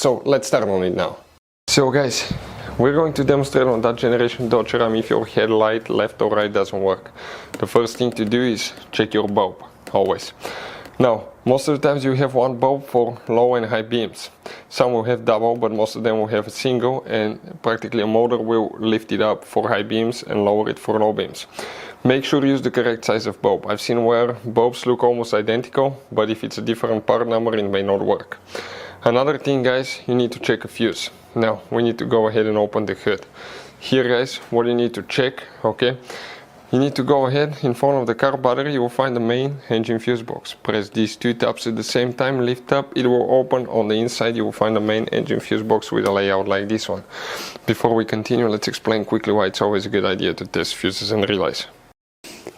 So let's start on it now. So guys, we're going to demonstrate on that generation Dodge Ram if your headlight left or right doesn't work. The first thing to do is check your bulb, always. Now, most of the times you have one bulb for low and high beams. Some will have double, but most of them will have a single, and practically a motor will lift it up for high beams and lower it for low beams. Make sure you use the correct size of bulb. I've seen where bulbs look almost identical, but if it's a different part number, it may not work. Another thing, guys, you need to check a fuse. Now, we need to go ahead and open the hood. Here, guys, what you need to check, okay? You need to go ahead, in front of the car battery, you will find the main engine fuse box. Press these two tabs at the same time, lift up, it will open. On the inside, you will find the main engine fuse box with a layout like this one. Before we continue, let's explain quickly why it's always a good idea to test fuses and relays.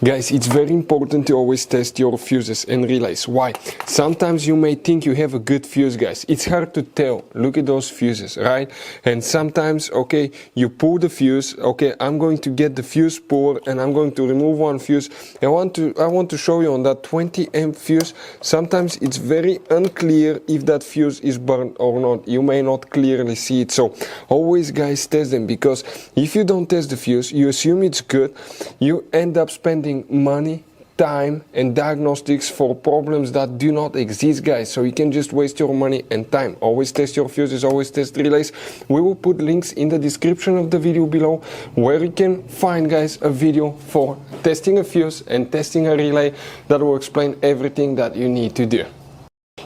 Guys, it's very important to always test your fuses and relays. Why? Sometimes you may think you have a good fuse, guys. It's hard to tell. Look at those fuses, right? And sometimes, okay, you pull the fuse. Okay, I'm going to get the fuse puller and I'm going to remove one fuse. I want to show you on that 20 amp fuse. Sometimes it's very unclear if that fuse is burned or not. You may not clearly see it. So always, guys, test them, because if you don't test the fuse, you assume it's good. You end up spending money, time and diagnostics for problems that do not exist, guys. So you can just waste your money and time. Always test your fuses, always test relays. We will put links in the description of the video below where you can find, guys, a video for testing a fuse and testing a relay that will explain everything that you need to do.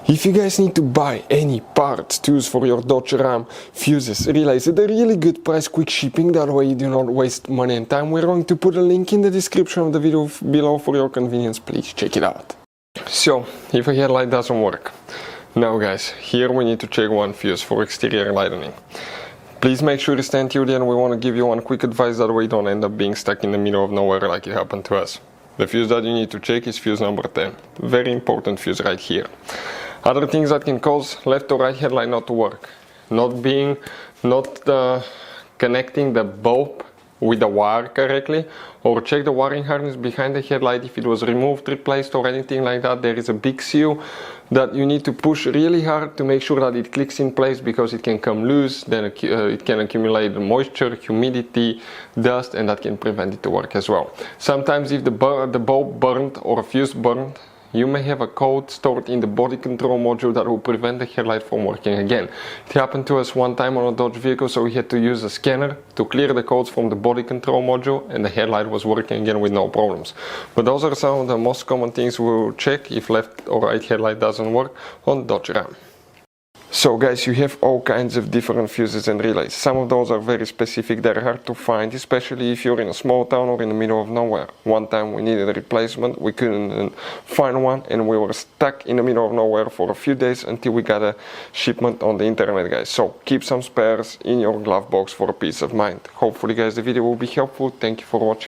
If you guys need to buy any parts, tools for your Dodge Ram, fuses, relays at a really good price, quick shipping, that way you do not waste money and time, we're going to put a link in the description of the video below for your convenience. Please check it out. So, if a headlight doesn't work. Now guys, here we need to check one fuse for exterior lighting. Please make sure you stand till the end. We want to give you one quick advice, that way you don't end up being stuck in the middle of nowhere like it happened to us. The fuse that you need to check is fuse number 10. Very important fuse right here. Other things that can cause left or right headlight not to work. Not connecting the bulb with the wire correctly, or check the wiring harness behind the headlight if it was removed, replaced or anything like that. There is a big seal that you need to push really hard to make sure that it clicks in place, because it can come loose, then it can accumulate moisture, humidity, dust, and that can prevent it to work as well. Sometimes if the bulb burned or a fuse burned, you may have a code stored in the body control module that will prevent the headlight from working again. It happened to us one time on a Dodge vehicle, so we had to use a scanner to clear the codes from the body control module, and the headlight was working again with no problems. But those are some of the most common things we'll check if left or right headlight doesn't work on Dodge Ram. So guys, you have all kinds of different fuses and relays. Some of those are very specific, they're hard to find, especially if you're in a small town or in the middle of nowhere. One time we needed a replacement, we couldn't find one, and we were stuck in the middle of nowhere for a few days until we got a shipment on the internet, guys. So keep some spares in your glove box for a peace of mind. Hopefully, guys, the video will be helpful. Thank you for watching.